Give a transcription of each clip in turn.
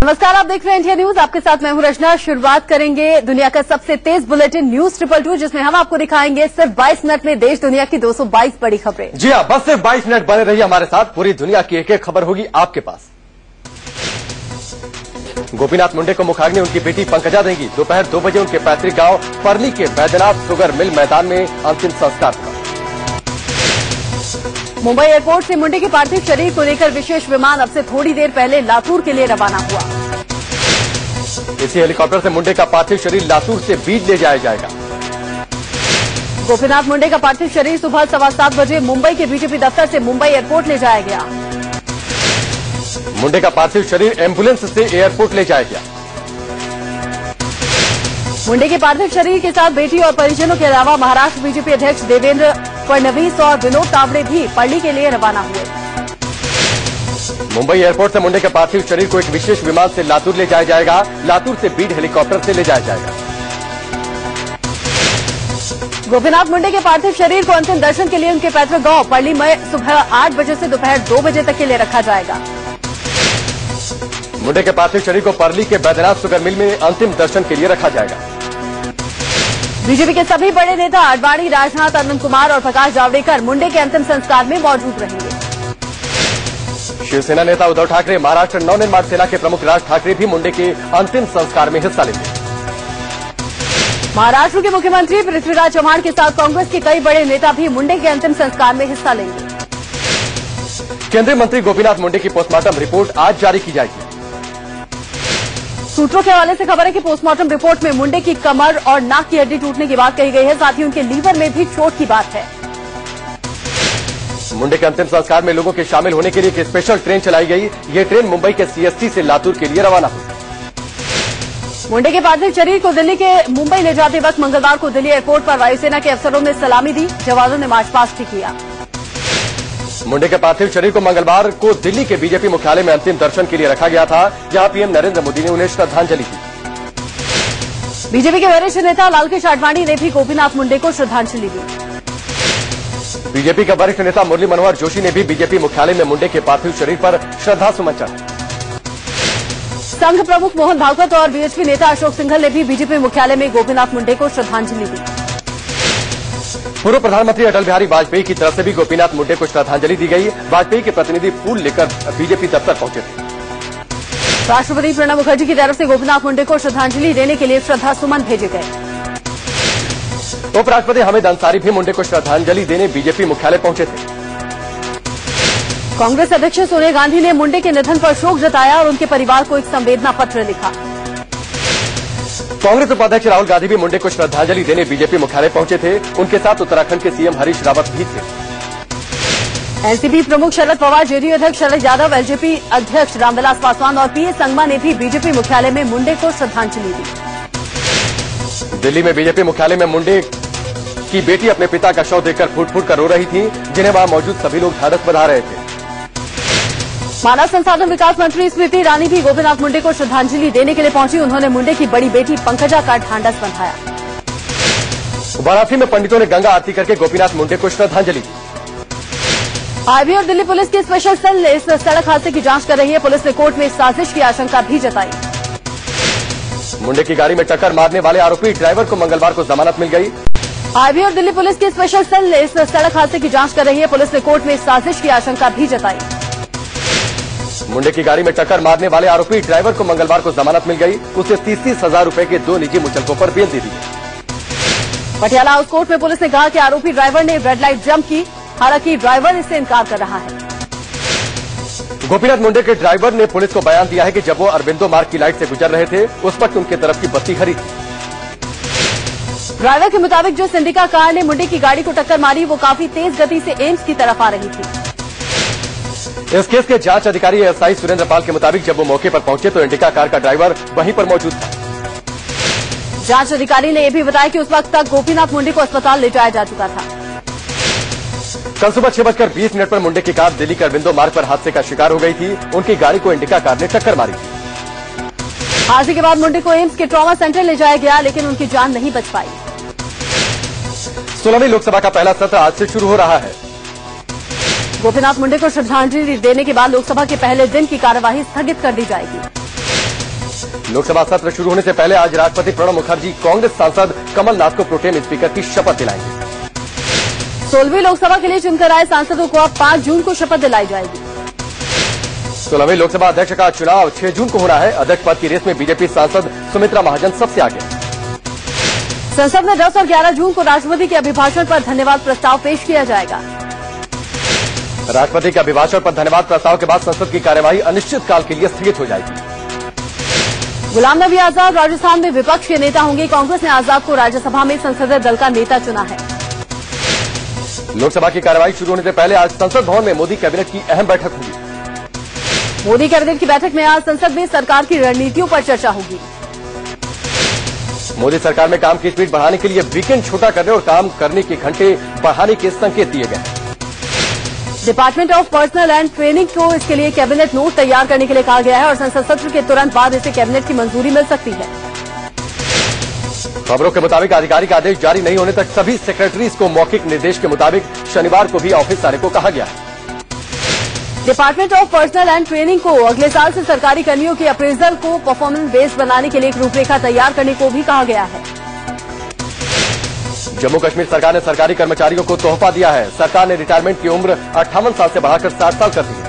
नमस्कार, आप देख रहे हैं इंडिया न्यूज। आपके साथ मैं हूं रचना। शुरुआत करेंगे दुनिया का सबसे तेज बुलेटिन न्यूज 222, जिसमें हम आपको दिखाएंगे सिर्फ 22 मिनट में देश दुनिया की 222 बड़ी खबरें। जी हां, बस सिर्फ 22 मिनट बने रहिए हमारे साथ। पूरी दुनिया की एक एक खबर होगी आपके पास। गोपीनाथ मुंडे को मुखाग्नि उनकी बेटी पंकजा देंगी। दोपहर 2 बजे उनके पैतृक गांव परली के बैद्यनाथ शुगर मिल मैदान में अंतिम संस्कार होगा। मुंबई एयरपोर्ट से मुंडे के पार्थिव शरीर को लेकर विशेष विमान अब से थोड़ी देर पहले लातूर के लिए रवाना हुआ। इसी हेलीकॉप्टर से मुंडे का पार्थिव शरीर लातूर से बीड ले जाया जाएगा। गोपीनाथ मुंडे का पार्थिव शरीर सुबह 7:15 बजे मुंबई के बीजेपी दफ्तर से मुंबई एयरपोर्ट ले जाया गया। मुंडे का पार्थिव शरीर एम्बुलेंस से एयरपोर्ट ले जाया गया। मुंडे के पार्थिव शरीर के साथ बेटी और परिजनों के अलावा महाराष्ट्र बीजेपी अध्यक्ष देवेंद्र फडणवीस और विनोद तावड़े भी पल्ली के लिए रवाना हुए। मुंबई एयरपोर्ट से मुंडे के पार्थिव शरीर को एक विशेष विमान से लातूर ले जाया जाएगा। लातूर से बीड हेलीकॉप्टर से ले जाया जाएगा। गोपीनाथ मुंडे के पार्थिव शरीर को अंतिम दर्शन के लिए उनके पैतृक गांव पल्ली में सुबह 8 बजे से दोपहर 2 बजे तक के लिए रखा जाएगा। मुंडे के पार्थिव शरीर को परली के बैद्यनाथ शुगर मिल में अंतिम दर्शन के लिए रखा जाएगा। बीजेपी के सभी बड़े नेता आडवाणी, राजनाथ, अनंत कुमार और प्रकाश जावड़ेकर मुंडे के अंतिम संस्कार में मौजूद रहेंगे। शिवसेना नेता उद्धव ठाकरे, महाराष्ट्र नवनिर्माण सेना के प्रमुख राज ठाकरे भी मुंडे के अंतिम संस्कार में हिस्सा लेंगे। महाराष्ट्र के मुख्यमंत्री पृथ्वीराज चव्हाण के साथ कांग्रेस के कई बड़े नेता भी मुंडे के अंतिम संस्कार में हिस्सा लेंगे। केंद्रीय मंत्री गोपीनाथ मुंडे की पोस्टमार्टम रिपोर्ट आज जारी की जाएगी। सूत्रों के हवाले से खबर है कि पोस्टमार्टम रिपोर्ट में मुंडे की कमर और नाक की हड्डी टूटने की बात कही गई है। साथ ही उनके लीवर में भी चोट की बात है। मुंडे के अंतिम संस्कार में लोगों के शामिल होने के लिए एक स्पेशल ट्रेन चलाई गई। ये ट्रेन मुंबई के सीएसटी से लातूर के लिए रवाना हुई। मुंडे के पार्थिव शरीर को दिल्ली के मुंबई ले जाते वक्त मंगलवार को दिल्ली एयरपोर्ट पर वायुसेना के अफसरों ने सलामी दी। जवानों ने मार्च पास्ट भी किया। मुंडे के पार्थिव शरीर को मंगलवार को दिल्ली के बीजेपी मुख्यालय में अंतिम दर्शन के लिए रखा गया था, जहां पीएम नरेंद्र मोदी ने उन्हें श्रद्धांजलि दी। बीजेपी के वरिष्ठ नेता लालकृष्ण आडवाणी ने भी गोपीनाथ मुंडे को श्रद्धांजलि दी। बीजेपी के वरिष्ठ नेता मुरली मनोहर जोशी ने भी बीजेपी मुख्यालय में मुंडे के पार्थिव शरीर पर श्रद्धासुमन चढ़ाए। संघ प्रमुख मोहन भागवत और बीएचपी नेता अशोक सिंघल ने भी बीजेपी मुख्यालय में गोपीनाथ मुंडे को श्रद्धांजलि दी। पूर्व प्रधानमंत्री अटल बिहारी वाजपेयी की तरफ से भी गोपीनाथ मुंडे को श्रद्धांजलि दी गई। वाजपेयी के प्रतिनिधि फूल लेकर बीजेपी दफ्तर पहुंचे थे। राष्ट्रपति प्रणब मुखर्जी की तरफ से गोपीनाथ मुंडे को श्रद्धांजलि देने के लिए श्रद्धासुमन भेजे गए। उपराष्ट्रपति हामिद अंसारी भी मुंडे को श्रद्धांजलि देने बीजेपी मुख्यालय पहुंचे थे। कांग्रेस अध्यक्ष सोनिया गांधी ने मुंडे के निधन पर शोक जताया और उनके परिवार को एक संवेदना पत्र लिखा। कांग्रेस उपाध्यक्ष राहुल गांधी भी मुंडे को श्रद्धांजलि देने बीजेपी मुख्यालय पहुंचे थे। उनके साथ उत्तराखंड के सीएम हरीश रावत भी थे। एनसीपी प्रमुख शरद पवार, जेडीयू अध्यक्ष शरद यादव, एलजेपी अध्यक्ष रामविलास पासवान और पीए संगमा ने भी बीजेपी मुख्यालय में मुंडे को श्रद्धांजलि दी। दिल्ली में बीजेपी मुख्यालय में मुंडे की बेटी अपने पिता का शव देखकर फूट फूट कर रो रही थी, जिन्हें वहां मौजूद सभी लोग ढांढस बंधा रहे थे। मानव संसाधन विकास मंत्री स्मृति ईरानी भी गोपीनाथ मुंडे को श्रद्धांजलि देने के लिए पहुंची। उन्होंने मुंडे की बड़ी बेटी पंकजा का ढांढस बंधाया। वाराणसी में पंडितों ने गंगा आरती करके गोपीनाथ मुंडे को श्रद्धांजलि दी। आईबी और दिल्ली पुलिस की स्पेशल सेल इस सड़क हादसे की जांच कर रही है। पुलिस ने कोर्ट में साजिश की आशंका भी जताई। मुंडे की गाड़ी में टक्कर मारने वाले आरोपी ड्राइवर को मंगलवार को जमानत मिल गई। आईबी और दिल्ली पुलिस की स्पेशल सेल इस सड़क हादसे की जांच कर रही है। पुलिस ने कोर्ट में साजिश की आशंका भी जताई। मुंडे की गाड़ी में टक्कर मारने वाले आरोपी ड्राइवर को मंगलवार को जमानत मिल गई। उसे 30-30 हजार रूपये के 2 निजी मुचलकों पर बेल दे दी। पटियाला हाउस कोर्ट में पुलिस ने कहा कि आरोपी ड्राइवर ने रेड लाइट जंप की। हालांकि ड्राइवर इससे इनकार कर रहा है। गोपीनाथ मुंडे के ड्राइवर ने पुलिस को बयान दिया है कि जब वो अरबिंदो मार्ग की लाइट से गुजर रहे थे, उस वक्त उनके तरफ की बत्ती हरी थी। ड्राइवर के मुताबिक जो सिंडिका कार ने मुंडे की गाड़ी को टक्कर मारी, वो काफी तेज गति से एम्स की तरफ आ रही थी। इस केस के जांच अधिकारी एएसआई सुरेंद्र पाल के मुताबिक जब वो मौके पर पहुंचे तो इंडिका कार का ड्राइवर वहीं पर मौजूद था। जांच अधिकारी ने यह भी बताया कि उस वक्त तक गोपीनाथ मुंडे को अस्पताल ले जाया जा चुका था। कल सुबह 6:20 पर मुंडे की कार दिल्ली के अरबिंदो मार्ग पर हादसे का शिकार हो गई थी। उनकी गाड़ी को इंडिका कार ने टक्कर मारी थी। हादसे के बाद मुंडे को एम्स के ट्रॉमा सेंटर ले जाया गया, लेकिन उनकी जान नहीं बच पाई। 16वीं लोकसभा का पहला सत्र आज से शुरू हो रहा है। गोपीनाथ मुंडे को श्रद्धांजलि देने के बाद लोकसभा के पहले दिन की कार्यवाही स्थगित कर दी जाएगी। लोकसभा सत्र शुरू होने से पहले आज राष्ट्रपति प्रणब मुखर्जी कांग्रेस सांसद कमलनाथ को प्रोटेम स्पीकर की शपथ दिलाएंगे। 16वीं लोकसभा के लिए चुनकर आए सांसदों को अब 5 जून को शपथ दिलाई जाएगी। 16वीं लोकसभा अध्यक्ष का चुनाव 6 जून को होना है। अध्यक्ष पद की रेस में बीजेपी सांसद सुमित्रा महाजन सबसे आगे। संसद में 10 और 11 जून को राष्ट्रपति के अभिभाषण पर धन्यवाद प्रस्ताव पेश किया जाएगा। राष्ट्रपति के अभिभाषण पर धन्यवाद प्रस्ताव के बाद संसद की कार्यवाही अनिश्चित काल के लिए स्थगित हो जाएगी। गुलाम नबी आजाद राजस्थान में विपक्ष के नेता होंगे। कांग्रेस ने आजाद को राज्यसभा में संसदीय दल का नेता चुना है। लोकसभा की कार्यवाही शुरू होने से पहले आज संसद भवन में मोदी कैबिनेट की अहम बैठक होगी। मोदी कैबिनेट की बैठक में आज संसद में सरकार की रणनीतियों पर चर्चा होगी। मोदी सरकार में काम की स्पीड बढ़ाने के लिए वीकेंड छोटा करने और काम करने के घंटे बढ़ाने के संकेत दिए गए। Department of personal and training को इसके लिए कैबिनेट नोट तैयार करने के लिए कहा गया है और संसद सत्र के तुरंत बाद इसे कैबिनेट की मंजूरी मिल सकती है। खबरों के मुताबिक आधिकारिक आदेश जारी नहीं होने तक सभी सेक्रेटरीज को मौखिक निर्देश के मुताबिक शनिवार को भी ऑफिस आने को कहा गया है। Department of personal and training को अगले साल से सरकारी कर्मियों के अप्रेजल को परफॉर्मेंस बेस्ड बनाने के लिए एक रूपरेखा तैयार करने को भी कहा गया है। जम्मू कश्मीर सरकार ने सरकारी कर्मचारियों को तोहफा दिया है। सरकार ने रिटायरमेंट की उम्र 58 साल से बढ़ाकर 60 साल कर दी है।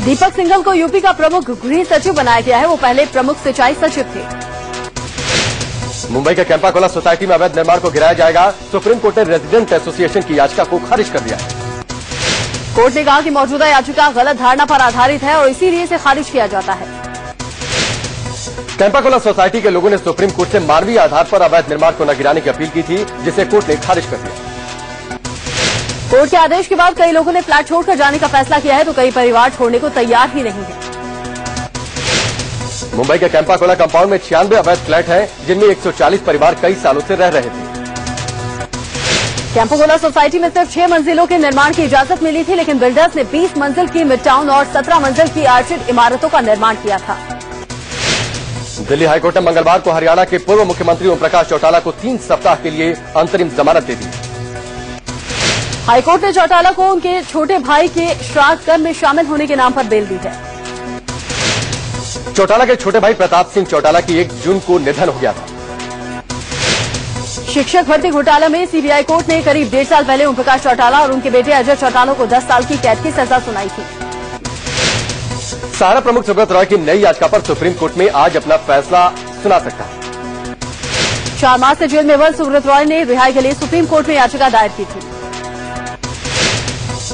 दीपक सिंघल को यूपी का प्रमुख गृह सचिव बनाया गया है। वो पहले प्रमुख सिंचाई सचिव थे। मुंबई के कैंपा कोला सोसाइटी में अवैध निर्माण को गिराया जाएगा। सुप्रीम कोर्ट ने रेजिडेंट एसोसिएशन की याचिका को खारिज कर दिया। कोर्ट ने कहा कि मौजूदा याचिका गलत धारणा पर आधारित है और इसीलिए इसे खारिज किया जाता है। कैंपा कोला सोसाइटी के लोगों ने सुप्रीम कोर्ट से मानवीय आधार पर अवैध निर्माण को न गिराने की अपील की थी, जिसे कोर्ट ने खारिज कर दिया। कोर्ट के आदेश के बाद कई लोगों ने फ्लैट छोड़कर जाने का फैसला किया है, तो कई परिवार छोड़ने को तैयार ही नहीं है। मुंबई के कैंपा कोला कंपाउंड में 96 अवैध फ्लैट हैं, जिनमें 140 परिवार कई सालों से रह रहे थे। कैंपा कोला सोसाइटी में सिर्फ 6 मंजिलों के निर्माण की इजाजत मिली थी, लेकिन बिल्डर्स ने 20 मंजिल की मिड टाउन और 17 मंजिल की आर्चिड इमारतों का निर्माण किया था। दिल्ली हाईकोर्ट ने मंगलवार को हरियाणा के पूर्व मुख्यमंत्री ओम प्रकाश चौटाला को 3 सप्ताह के लिए अंतरिम जमानत दे दी। हाईकोर्ट ने चौटाला को उनके छोटे भाई के श्राद्ध कर्म में शामिल होने के नाम पर बेल दी है। चौटाला के छोटे भाई प्रताप सिंह चौटाला की 1 जून को निधन हो गया था। शिक्षक भर्ती घोटाला में सीबीआई कोर्ट ने करीब 1.5 साल पहले ओम प्रकाश चौटाला और उनके बेटे अजय चौटाला को 10 साल की कैद की सजा सुनाई थी। सहारा प्रमुख सुब्रत रॉय की नई याचिका पर सुप्रीम कोर्ट में आज अपना फैसला सुना सकता है। 4 मार्च से जेल में बंद सुब्रत रॉय ने रिहाई के लिए सुप्रीम कोर्ट में याचिका दायर की थी।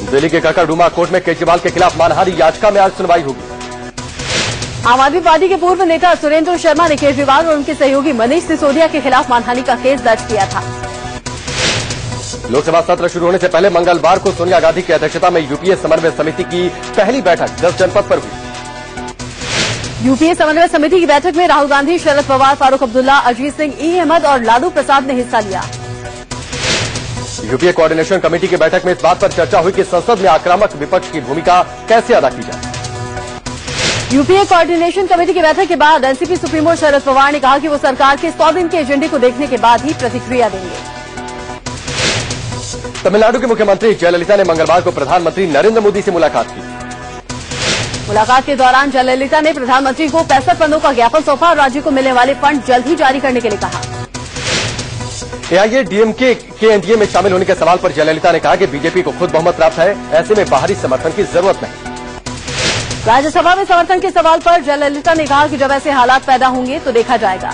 दिल्ली के ककड़डुमा कोर्ट में केजरीवाल के खिलाफ मानहानि याचिका में आज सुनवाई होगी। आम आदमी पार्टी के पूर्व नेता सुरेंद्र शर्मा ने केजरीवाल और उनके सहयोगी मनीष सिसोदिया के खिलाफ मानहानि का केस दर्ज किया था। लोकसभा सत्र शुरू होने से पहले मंगलवार को सोनिया गांधी की अध्यक्षता में यूपीए समन्वय समिति की पहली बैठक 10 जनपद पर हुई। यूपीए समन्वय समिति की बैठक में राहुल गांधी, शरद पवार, फारूक अब्दुल्ला, अजीत सिंह, ई अहमद और लालू प्रसाद ने हिस्सा लिया। यूपीए कोऑर्डिनेशन कमेटी की बैठक में इस बात पर चर्चा हुई कि संसद में आक्रामक विपक्ष की भूमिका कैसे अदा की जाए। यूपीए कोऑर्डिनेशन कमेटी की बैठक के बाद एनसीपी सुप्रीमो शरद पवार ने कहा कि वो सरकार के 100 दिन के एजेंडे को देखने के बाद ही प्रतिक्रिया देंगे। तमिलनाडु के मुख्यमंत्री जयललिता ने मंगलवार को प्रधानमंत्री नरेंद्र मोदी से मुलाकात की। मुलाकात के दौरान जयललिता ने प्रधानमंत्री को 65 पन्नों का ज्ञापन सौंपा और राज्य को मिलने वाले फंड जल्द ही जारी करने के लिए कहा। एआईएडीएमके के एनडीए में शामिल होने के सवाल पर जयललिता ने कहा कि बीजेपी को खुद बहुमत प्राप्त है, ऐसे में बाहरी समर्थन की जरूरत नहीं। राज्यसभा में समर्थन के सवाल पर जयललिता ने कहा कि जब ऐसे हालात पैदा होंगे तो देखा जाएगा।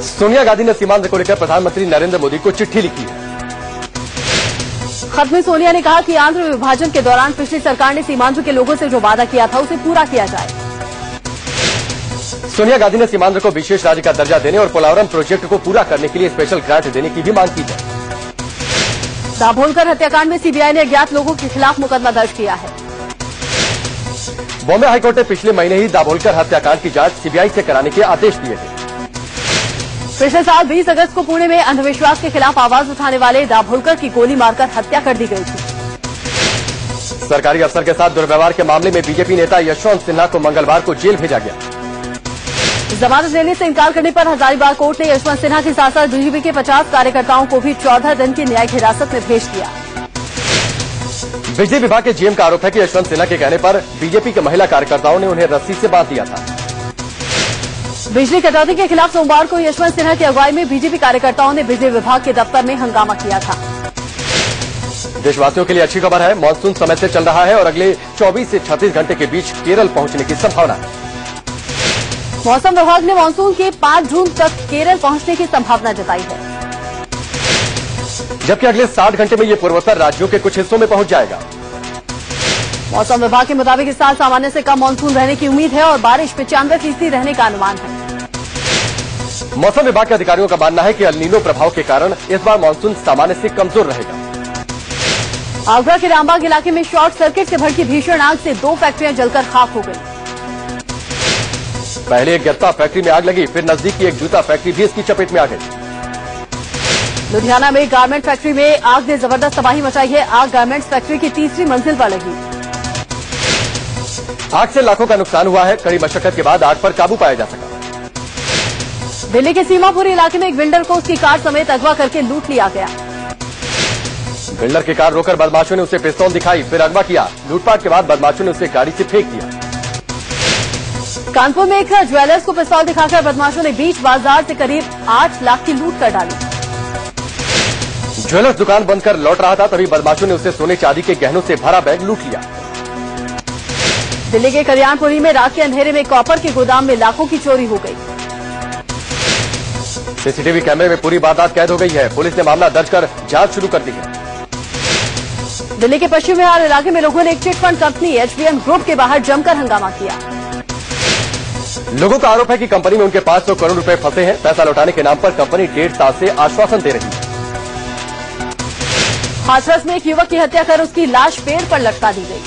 सोनिया गांधी ने सीमांध्र को लेकर प्रधानमंत्री नरेंद्र मोदी को चिट्ठी लिखी है। खत में सोनिया ने कहा कि आंध्र विभाजन के दौरान पिछली सरकार ने सीमांध्र के लोगों से जो वादा किया था उसे पूरा किया जाए। सोनिया गांधी ने सीमांध्र को विशेष राज्य का दर्जा देने और पोलावरम प्रोजेक्ट को पूरा करने के लिए स्पेशल ग्रांट देने की भी मांग की है। दाभोलकर हत्याकांड में सीबीआई ने अज्ञात लोगों के खिलाफ मुकदमा दर्ज किया है। बॉम्बे हाईकोर्ट ने पिछले महीने ही दाभोलकर हत्याकांड की जांच सीबीआई से कराने के आदेश दिए थे। पिछले साल 20 अगस्त को पुणे में अंधविश्वास के खिलाफ आवाज उठाने वाले दाभोलकर की गोली मारकर हत्या कर दी गई थी। सरकारी अफसर के साथ दुर्व्यवहार के मामले में बीजेपी नेता यशवंत सिन्हा को मंगलवार को जेल भेजा गया। जमानत लेने से इनकार करने पर हजारीबाग कोर्ट ने यशवंत सिन्हा के साथ साथ बीजेपी के 50 कार्यकर्ताओं को भी 14 दिन की न्यायिक हिरासत में भेज दिया। बिजली विभाग के जीएम का आरोप है कि यशवंत सिन्हा के कहने पर बीजेपी के महिला कार्यकर्ताओं ने उन्हें रस्सी से बांध दिया था। बिजली कटौती के खिलाफ सोमवार को यशवंत सिन्हा की अगुवाई में बीजेपी कार्यकर्ताओं ने बिजली विभाग के दफ्तर में हंगामा किया था। देशवासियों के लिए अच्छी खबर है, मानसून समय से चल रहा है और अगले 24 से 36 घंटे के बीच केरल पहुंचने की संभावना है। मौसम विभाग ने मानसून के 5 जून तक केरल पहुंचने की संभावना जताई है, जबकि अगले 60 घंटे में ये पूर्वोत्तर राज्यों के कुछ हिस्सों में पहुंच जाएगा। मौसम विभाग के मुताबिक इस साल सामान्य से कम मानसून रहने की उम्मीद है और बारिश 95% रहने का अनुमान है। मौसम विभाग के अधिकारियों का मानना है कि एल नीनो प्रभाव के कारण इस बार मानसून सामान्य से कमजोर रहेगा। आगरा के रामबाग इलाके में शॉर्ट सर्किट से भड़की भीषण आग से 2 फैक्ट्रियां जलकर खाक हो गई। पहले एक गत्ता फैक्ट्री में आग लगी, फिर नजदीक की एक जूता फैक्ट्री भी इसकी चपेट में आ गई। लुधियाना में गारमेंट फैक्ट्री में आग ने जबरदस्त तबाही मचाई है। आग गारमेंट्स फैक्ट्री की 3री मंजिल पर लगी। आग से लाखों का नुकसान हुआ है। कड़ी मशक्कत के बाद आग पर काबू पाया जा सका। दिल्ली के सीमापुर इलाके में एक बिल्डर को उसकी कार समेत अगवा करके लूट लिया गया। बिल्डर की कार रोकर बदमाशों ने उसे पिस्तौल दिखाई, फिर अगवा किया। लूटपाट के बाद बदमाशों ने उसे गाड़ी से फेंक दिया। कानपुर में एक ज्वेलर्स को पिस्तौल दिखाकर बदमाशों ने बीच बाजार से करीब 8 लाख की लूट कर डाली। ज्वेलर्स दुकान बंद कर लौट रहा था, तभी बदमाशों ने उसे सोने चांदी के गहनों से भरा बैग लूट लिया। दिल्ली के कल्याणपुरी में रात के अंधेरे में कॉपर के गोदाम में लाखों की चोरी हो गई। सीसीटीवी कैमरे में पूरी वारदात कैद हो गई है। पुलिस ने मामला दर्ज कर जांच शुरू कर दी है। दिल्ली के पश्चिम विहार इलाके में लोगों ने एक चिटफंड कंपनी एचबीएम ग्रुप के बाहर जमकर हंगामा किया। लोगों का आरोप है कि कंपनी में उनके 500 करोड़ रुपए फंसे हैं। पैसा लौटाने के नाम पर कंपनी 1.5 साल से आश्वासन दे रही है। हाथरस में एक युवक की हत्या कर उसकी लाश पेड़ पर लटका दी गई।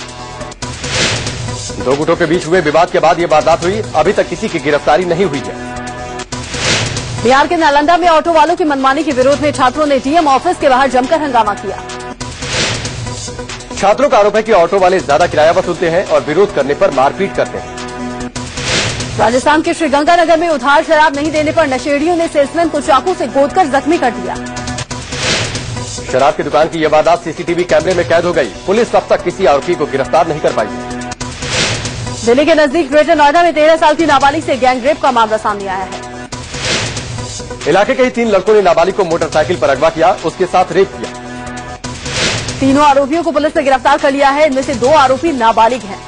2 गुटों के बीच हुए विवाद के बाद ये वारदात हुई। अभी तक किसी की गिरफ्तारी नहीं हुई है। बिहार के नालंदा में ऑटो वालों की मनमानी के विरोध में छात्रों ने डीएम ऑफिस के बाहर जमकर हंगामा किया। छात्रों का आरोप है कि ऑटो वाले ज्यादा किराया वसूलते हैं और विरोध करने पर मारपीट करते हैं। राजस्थान के श्रीगंगानगर में उधार शराब नहीं देने पर नशेड़ियों ने सेल्समैन को चाकू से गोदकर जख्मी कर दिया। शराब की दुकान की यह वारदात सीसीटीवी कैमरे में कैद हो गई। पुलिस अब तक किसी आरोपी को गिरफ्तार नहीं कर पाई। दिल्ली के नजदीक ग्रेटर नोएडा में 13 साल की नाबालिग से गैंगरेप का मामला सामने आया है। इलाके के ही 3 लड़कों ने नाबालिग को मोटरसाइकिल पर अगवा किया, उसके साथ रेप किया। तीनों आरोपियों को पुलिस ने गिरफ्तार कर लिया है। इनमें से 2 आरोपी नाबालिग हैं।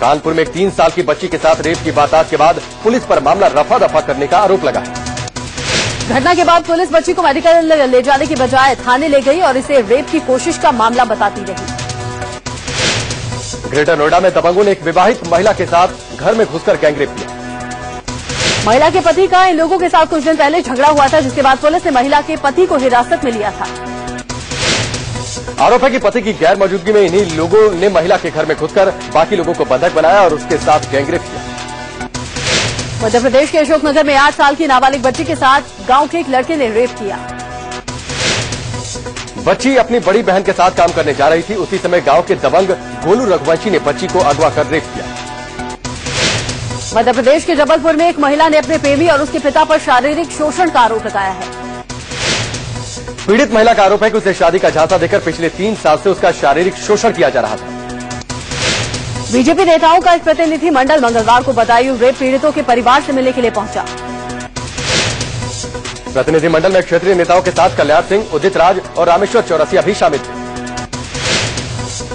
कानपुर में एक 3 साल की बच्ची के साथ रेप की वारदात के बाद पुलिस पर मामला रफा दफा करने का आरोप लगा है। घटना के बाद पुलिस बच्ची को मेडिकल ले जाने की बजाय थाने ले गई और इसे रेप की कोशिश का मामला बताती रही। ग्रेटर नोएडा में दबंगों ने एक विवाहित महिला के साथ घर में घुसकर गैंगरेप किया। महिला के पति का इन लोगों के साथ कुछ दिन पहले झगड़ा हुआ था, जिसके बाद पुलिस ने महिला के पति को हिरासत में लिया था। आरोप है कि पति की गैर मौजूदगी में इन्हीं लोगों ने महिला के घर में घुसकर बाकी लोगों को बंधक बनाया और उसके साथ गैंगरेप किया। मध्य प्रदेश के अशोकनगर में 8 साल की नाबालिग बच्ची के साथ गांव के एक लड़के ने रेप किया। बच्ची अपनी बड़ी बहन के साथ काम करने जा रही थी। उसी समय गांव के दबंग गोलू रघुवंशी ने बच्ची को अगवा कर रेप किया। मध्य प्रदेश के जबलपुर में एक महिला ने अपने प्रेमी और उसके पिता पर शारीरिक शोषण का आरोप लगाया है। पीड़ित महिला का आरोप है कि उसे शादी का झांसा देकर पिछले 3 साल से उसका शारीरिक शोषण किया जा रहा था। बीजेपी नेताओं का एक प्रतिनिधि मंडल मंगलवार को बदायूं रेप पीड़ितों के परिवार से मिलने के लिए पहुंचा। प्रतिनिधिमंडल में क्षेत्रीय नेताओं के साथ कल्याण सिंह, उदित राज और रामेश्वर चौरसिया भी शामिल थे।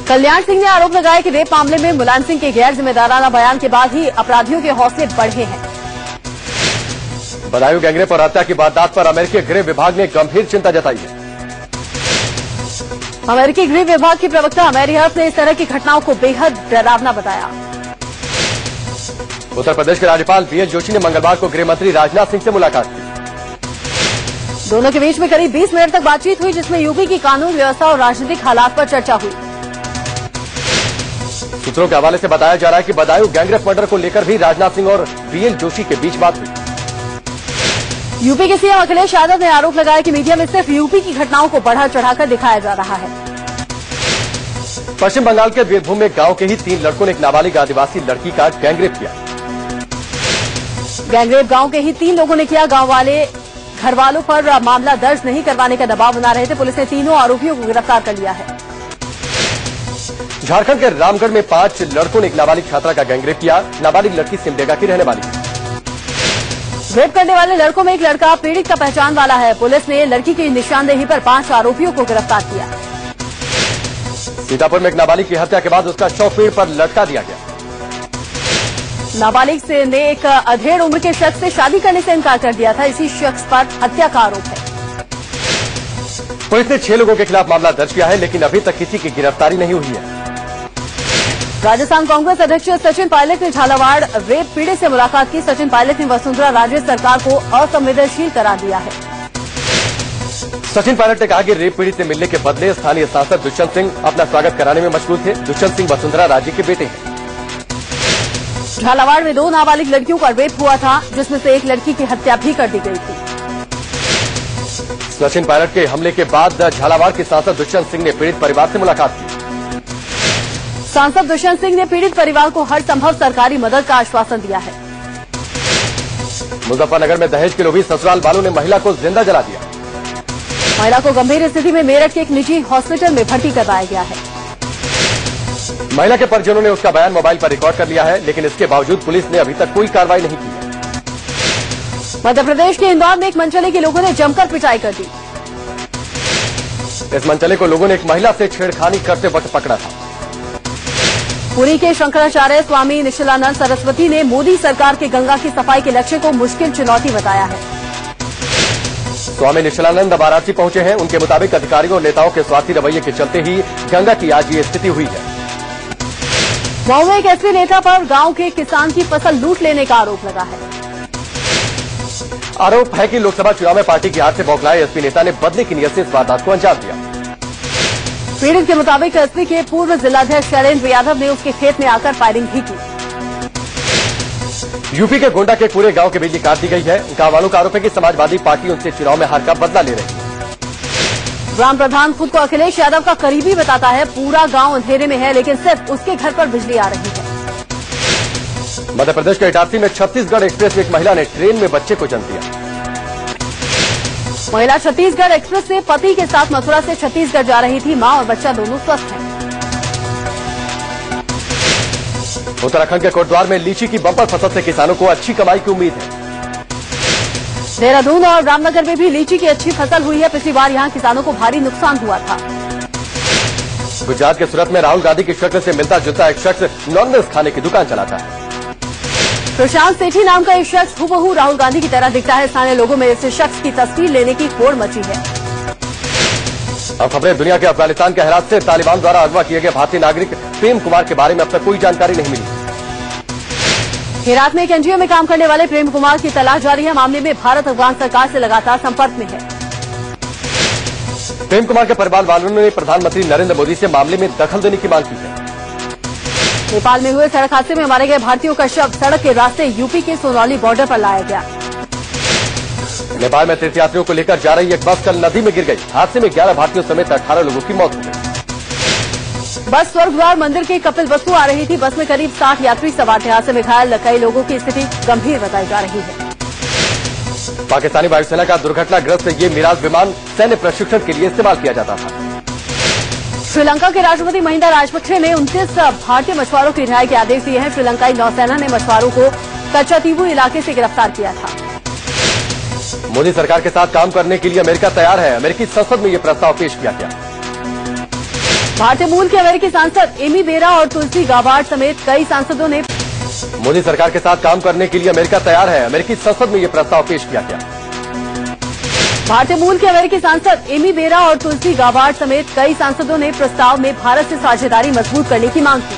कल्याण सिंह ने आरोप लगाया कि रेप मामले में मुलायम सिंह के गैर जिम्मेदाराना बयान के बाद ही अपराधियों के हौसले बढ़े हैं। बदायूं गैंगरेप और हत्या की वारदात पर अमेरिकी गृह विभाग ने गंभीर चिंता जताई है। अमेरिकी गृह विभाग की प्रवक्ता मैरी हर्फ ने इस तरह की घटनाओं को बेहद डरावना बताया। उत्तर प्रदेश के राज्यपाल बीएल जोशी ने मंगलवार को गृह मंत्री राजनाथ सिंह से मुलाकात की। दोनों के बीच में करीब 20 मिनट तक बातचीत हुई, जिसमें यूपी की कानून व्यवस्था और राजनीतिक हालात पर चर्चा हुई। सूत्रों के हवाले से बताया जा रहा है कि बदायूं गैंगरेप मर्डर को लेकर भी राजनाथ सिंह और बीएल जोशी के बीच बात हुई। यूपी के सीएम अखिलेश यादव ने आरोप लगाया कि मीडिया में सिर्फ यूपी की घटनाओं को बढ़ा चढ़ाकर दिखाया जा रहा है। पश्चिम बंगाल के बीरभूम में गांव के ही 3 लड़कों ने एक नाबालिग आदिवासी लड़की का गैंगरेप किया। गैंगरेप गांव के ही 3 लोगों ने किया। गांव वाले घर वालों पर मामला दर्ज नहीं करवाने का दबाव बना रहे थे। पुलिस ने तीनों आरोपियों को गिरफ्तार कर लिया है। झारखंड के रामगढ़ में 5 लड़कों ने एक नाबालिग छात्रा का गैंगरेप किया। नाबालिग लड़की सिमडेगा की रहने वाली है। रेप करने वाले लड़कों में एक लड़का पीड़ित का पहचान वाला है। पुलिस ने लड़की की निशानदेही पर 5 आरोपियों को गिरफ्तार किया। सीतापुर में एक नाबालिग की हत्या के बाद उसका शव पेड़ पर लटका दिया गया। नाबालिग ने एक अधेड़ उम्र के शख्स से शादी करने से इनकार कर दिया था। इसी शख्स पर हत्या का आरोप है। पुलिस ने 6 लोगों के खिलाफ मामला दर्ज किया है, लेकिन अभी तक किसी की गिरफ्तारी नहीं हुई है। राजस्थान कांग्रेस अध्यक्ष सचिन पायलट ने झालावाड़ रेप पीड़ित से मुलाकात की। सचिन पायलट ने वसुंधरा राजे सरकार को असंवेदनशील करार दिया है। सचिन पायलट ने कहा कि रेप पीड़ित से मिलने के बदले स्थानीय सांसद दुष्यंत सिंह अपना स्वागत कराने में मशगूल थे। दुष्यंत सिंह वसुंधरा राजे के बेटे हैं। झालावाड़ में 2 नाबालिग लड़कियों का रेप हुआ था, जिसमें से एक लड़की की हत्या भी कर दी गई थी। सचिन पायलट के हमले के बाद झालावाड़ के सांसद दुष्यंत सिंह ने पीड़ित परिवार से मुलाकात की। सांसद दुष्यंत सिंह ने पीड़ित परिवार को हर संभव सरकारी मदद का आश्वासन दिया है। मुजफ्फरनगर में दहेज के लोभी ससुराल वालों ने महिला को जिंदा जला दिया। महिला को गंभीर स्थिति में मेरठ के एक निजी हॉस्पिटल में भर्ती करवाया गया है। महिला के परिजनों ने उसका बयान मोबाइल पर रिकॉर्ड कर लिया है, लेकिन इसके बावजूद पुलिस ने अभी तक कोई कार्रवाई नहीं की है। मध्य प्रदेश के इंदौर में एक मनचले के लोगों ने जमकर पिटाई कर दी। इस मनचले को लोगों ने एक महिला से छेड़खानी करते वक्त पकड़ा था। पुरी के शंकराचार्य स्वामी निशिलानंद सरस्वती ने मोदी सरकार के गंगा की सफाई के लक्ष्य को मुश्किल चुनौती बताया है। स्वामी निशिलानंद वाराणसी पहुंचे हैं। उनके मुताबिक अधिकारियों और नेताओं के स्वार्थी रवैये के चलते ही गंगा की आज ये स्थिति हुई है। मऊ में एक एसपी नेता पर गांव के किसान की फसल लूट लेने का आरोप लगा है। आरोप है कि लोकसभा चुनाव में पार्टी की हार से बौखलाए एसपी नेता ने बदले की नीयत से इस वारदात को अंजाम दिया। पीड़ित के मुताबिक एसपी के पूर्व जिलाध्यक्ष शैलेंद्र यादव ने उसके खेत में आकर फायरिंग भी की। यूपी के गोंडा के पूरे गांव की बिजली काट दी गई है। गांव वालों का आरोप है कि समाजवादी पार्टी उनसे चुनाव में हार का बदला ले रही है। ग्राम प्रधान खुद को अखिलेश यादव का करीबी बताता है। पूरा गांव अंधेरे में है, लेकिन सिर्फ उसके घर पर बिजली आ रही है। मध्य प्रदेश के इटारसी में छत्तीसगढ़ एक्सप्रेस में एक महिला ने ट्रेन में बच्चे को जन्म दिया। महिला छत्तीसगढ़ एक्सप्रेस से पति के साथ मथुरा से छत्तीसगढ़ जा रही थी। मां और बच्चा दोनों स्वस्थ हैं। उत्तराखंड के कोटद्वार में लीची की बम्पर फसल से किसानों को अच्छी कमाई की उम्मीद है। देहरादून और रामनगर में भी लीची की अच्छी फसल हुई है। पिछली बार यहां किसानों को भारी नुकसान हुआ था। गुजरात के सूरत में राहुल गांधी की शक्ल से मिलता जुलता एक शख्स नॉनवेज खाने की दुकान चलाता है। प्रशांत सेठी नाम का एक शख्स हूबहू राहुल गांधी की तरह दिखता है। स्थानीय लोगों में इस शख्स की तस्वीर लेने की होड़ मची है। अब खबरें दुनिया के अफगानिस्तान के हालात से। तालिबान द्वारा अगवा किए गए भारतीय नागरिक प्रेम कुमार के बारे में अब तक कोई जानकारी नहीं मिली। हेरात में एक एनजीओ में काम करने वाले प्रेम कुमार की तलाश जारी है। मामले में भारत अफगान सरकार से लगातार संपर्क में है। प्रेम कुमार के परिवार वालों ने प्रधानमंत्री नरेंद्र मोदी से मामले में दखल देने की मांग की है। नेपाल में हुए सड़क हादसे में मारे गए भारतीयों का शव सड़क के रास्ते यूपी के सोनौली बॉर्डर पर लाया गया। नेपाल में तीर्थयात्रियों को लेकर जा रही एक बस कल नदी में गिर गई। हादसे में 11 भारतीयों समेत 18 लोगों की मौत हो गई। बस स्वर्गद्वार मंदिर के कपिलवस्तु आ रही थी। बस में करीब 60 यात्री सवार थे। हादसे में घायल कई लोगों की स्थिति गंभीर बताई जा रही है। पाकिस्तानी वायुसेना का दुर्घटनाग्रस्त ये मिराज विमान सैन्य प्रशिक्षण के लिए इस्तेमाल किया जाता था। श्रीलंका के राष्ट्रपति महिंदा राजपक्षे ने 29 भारतीय मछुआरों की रिहाई के आदेश दिए हैं। श्रीलंकाई नौसेना ने मछुआरों को कच्चातीबू इलाके से गिरफ्तार किया था। मोदी सरकार के साथ काम करने के लिए अमेरिका तैयार है। अमेरिकी संसद में यह प्रस्ताव पेश किया गया। भारतीय मूल के अमेरिकी सांसद एमी बेरा और तुलसी गाबार्ड समेत कई सांसदों ने मोदी सरकार के साथ काम करने के लिए अमेरिका तैयार है। अमेरिकी संसद में यह प्रस्ताव पेश किया गया। भारतीय मूल के अमेरिकी सांसद एमी बेरा और तुलसी गाबार्ड समेत कई सांसदों ने प्रस्ताव में भारत से साझेदारी मजबूत करने की मांग की।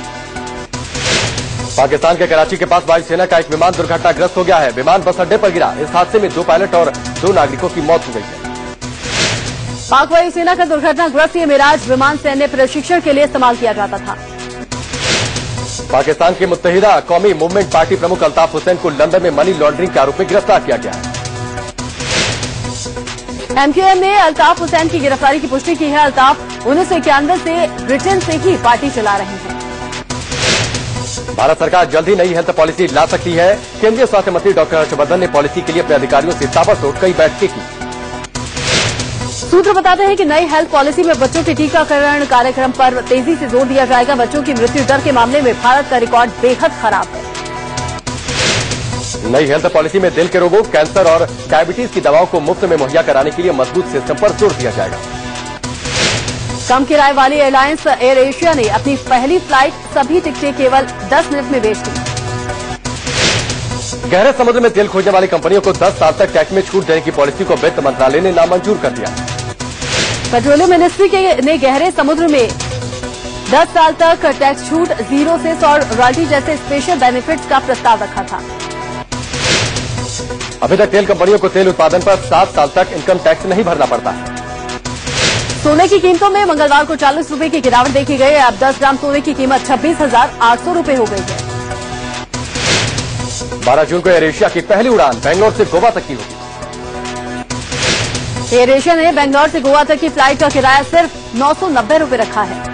पाकिस्तान के कराची के पास वायुसेना का एक विमान दुर्घटनाग्रस्त हो गया है। विमान बस अड्डे पर गिरा। इस हादसे में 2 पायलट और 2 नागरिकों की मौत हो गई है। पाक वायुसेना का दुर्घटनाग्रस्त ये मिराज विमान सैन्य प्रशिक्षण के लिए इस्तेमाल किया जाता था। पाकिस्तान के मुत्तहिदा कौमी मूवमेंट पार्टी प्रमुख अल्ताफ हुसैन को लंदन में मनी लॉन्ड्रिंग के आरोप में गिरफ्तार किया गया है। एमक्यूएम ने अल्ताफ हुसैन की गिरफ्तारी की पुष्टि की है। अल्ताफ 1991 से ब्रिटेन से ही पार्टी चला रहे हैं। भारत सरकार जल्द ही नई हेल्थ पॉलिसी ला सकती है। केंद्रीय स्वास्थ्य मंत्री डॉक्टर हर्षवर्धन ने पॉलिसी के लिए अपने अधिकारियों से ताबड़तोड़ कई बैठकें की। सूत्र बताते हैं कि नई हेल्थ पॉलिसी में बच्चों के टीकाकरण कार्यक्रम पर तेजी से जोर दिया जाएगा। बच्चों की मृत्यु दर के मामले में भारत का रिकॉर्ड बेहद खराब है। नई हेल्थ पॉलिसी में दिल के रोगों, कैंसर और डायबिटीज की दवाओं को मुफ्त में मुहैया कराने के लिए मजबूत सिस्टम पर जोर दिया जाएगा। कम किराए वाली एयरलाइंस एयर एशिया ने अपनी पहली फ्लाइट सभी टिकटें केवल 10 मिनट में बेच दी। गहरे समुद्र में तेल खोजने वाली कंपनियों को 10 साल तक टैक्स में छूट देने की पॉलिसी को वित्त मंत्रालय ने नामंजूर कर दिया। पेट्रोलियम मिनिस्ट्री ने गहरे समुद्र में 10 साल तक टैक्स छूट, जीरो सेस और रॉयल्टी जैसे स्पेशल बेनिफिट्स का प्रस्ताव रखा था। अभी तक तेल कंपनियों को तेल उत्पादन पर 7 साल तक इनकम टैक्स नहीं भरना पड़ता है। सोने की कीमतों में मंगलवार को 40 रुपए की गिरावट देखी गई। अब 10 ग्राम सोने की कीमत 26,800 रुपए हो गई है। 12 जून को एयर एशिया की पहली उड़ान बेंगलोर से गोवा तक की होगी। एयर एशिया ने बेंगलोर से गोवा तक की फ्लाइट का किराया सिर्फ 990 रुपए रखा है।